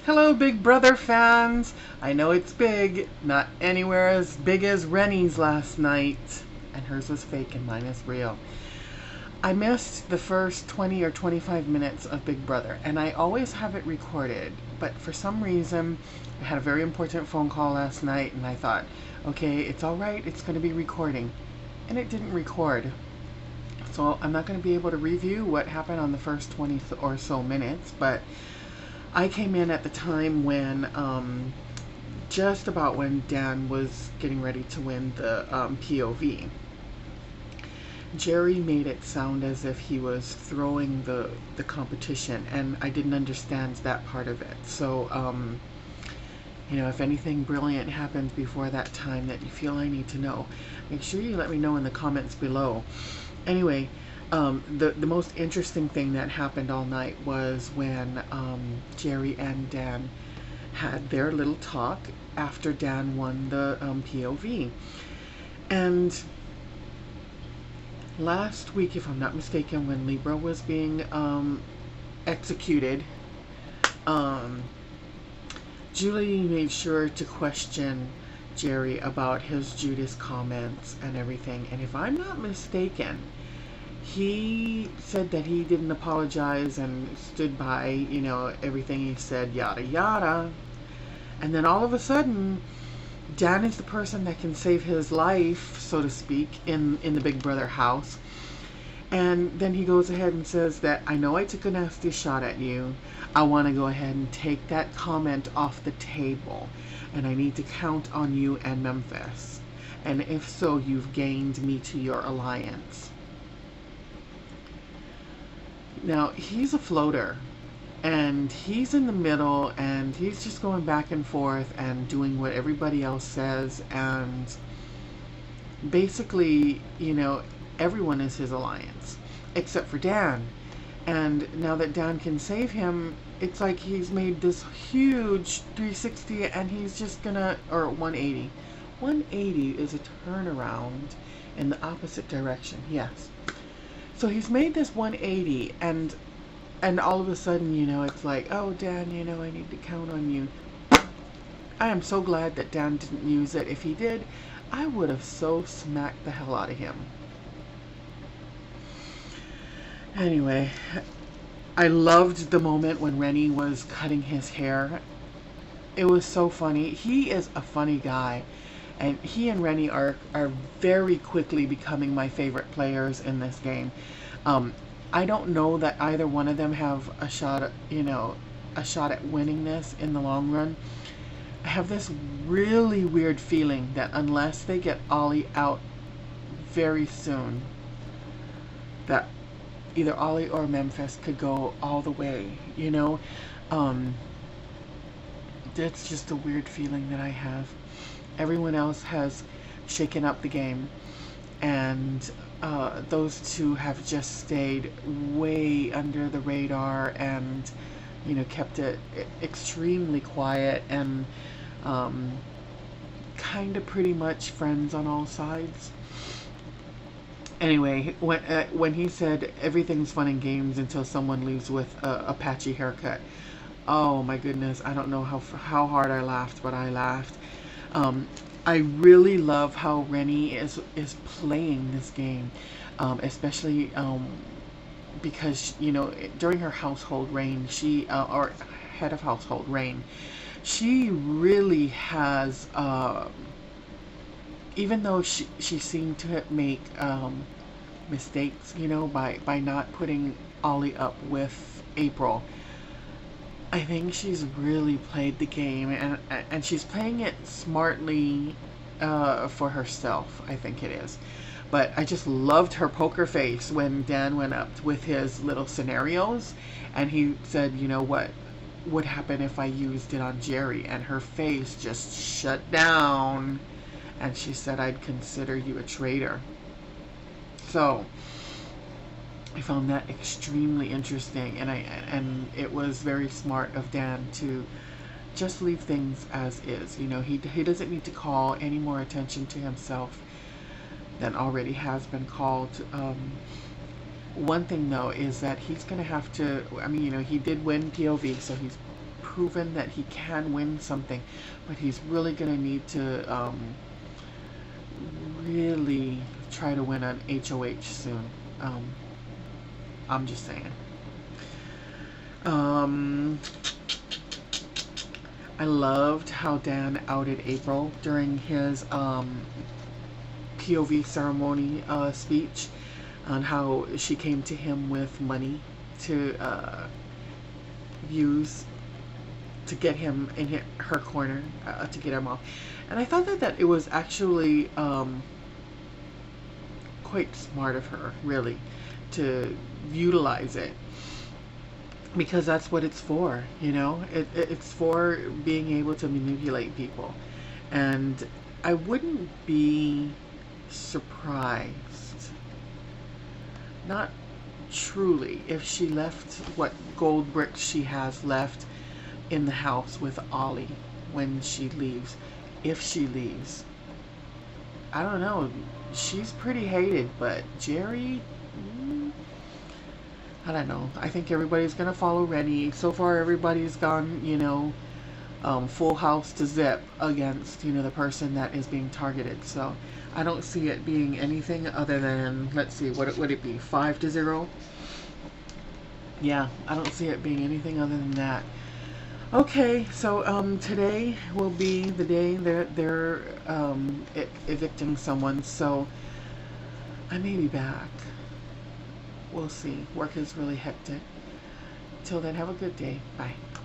Hello, Big Brother fans. I know it's big, not anywhere as big as Rennie's last night. And hers was fake and mine is real. I missed the first 20 or 25 minutes of Big Brother, and I always have it recorded. But for some reason, I had a very important phone call last night, and I thought, okay, it's all right, it's going to be recording. And it didn't record. So I'm not going to be able to review what happened on the first 20 or so minutes, but I came in at the time when, just about when Dan was getting ready to win the POV. Jerry made it sound as if he was throwing the competition, and I didn't understand that part of it. So, if anything brilliant happens before that time that you feel I need to know, make sure you let me know in the comments below. Anyway, the most interesting thing that happened all night was when Jerry and Dan had their little talk after Dan won the POV. And last week, if I'm not mistaken, when Libra was being executed, Julie made sure to question Jerry about his Judas comments and everything. And if I'm not mistaken, he said that he didn't apologize and stood by, everything he said, yada yada. And then all of a sudden, Dan is the person that can save his life, so to speak, in the Big Brother house. And then he goes ahead and says that, I know I took a nasty shot at you. I want to go ahead and take that comment off the table. And I need to count on you and Memphis. And if so, you've gained me to your alliance. Now, he's a floater. And he's in the middle, and he's just going back and forth and doing what everybody else says. And basically, everyone is his alliance, except for Dan. And now that Dan can save him, it's like he's made this huge 360, and he's just gonna, or 180. 180 is a turnaround in the opposite direction, yes. So he's made this 180, and all of a sudden, it's like, oh, Dan, I need to count on you. I am so glad that Dan didn't use it. If he did, I would have so smacked the hell out of him. Anyway, I loved the moment when Rennie was cutting his hair. It was so funny. He is a funny guy. And he and Rennie are very quickly becoming my favorite players in this game. I don't know that either one of them have a shot at winning this in the long run. I have this really weird feeling that unless they get Ollie out very soon, that either Ollie or Memphis could go all the way, That's just a weird feeling that I have. Everyone else has shaken up the game, and those two have just stayed way under the radar and kept it extremely quiet and kind of pretty much friends on all sides. Anyway, when he said everything's fun and games until someone leaves with a patchy haircut, oh my goodness, I don't know how hard I laughed, but I laughed. I really love how Rennie is playing this game, especially because during her household reign, or head of household reign, she really has, even though she seemed to make mistakes, by not putting Ollie up with April. I think she's really played the game, and she's playing it smartly for herself, I think it is. But I just loved her poker face when Dan went up with his little scenarios, and he said, what would happen if I used it on Jerry? And her face just shut down, and she said, I'd consider you a traitor. So I found that extremely interesting, and it was very smart of Dan to just leave things as is. He doesn't need to call any more attention to himself than already has been called. One thing though is that he's going to have to, he did win POV, so he's proven that he can win something, but he's really going to need to really try to win an HOH soon. I'm just saying. I loved how Dan outed April during his POV ceremony speech, on how she came to him with money to use to get him in her corner, to get him off. And I thought that it was actually quite smart of her, really, to utilize it, because that's what it's for, you know. It's for being able to manipulate people. And I wouldn't be surprised, not truly, if she left what gold bricks she has left in the house with Ollie when she leaves. If she leaves, I don't know. She's pretty hated, but Jerry, I don't know. I think everybody's gonna follow Rennie. So far, everybody's gone, you know, full house to zip against, you know, the person that is being targeted. So I don't see it being anything other than, let's see, what would it be, 5-0? Yeah, I don't see it being anything other than that. Okay, so today will be the day that they're evicting someone, so I may be back. We'll see. Work is really hectic. Till then, have a good day. Bye.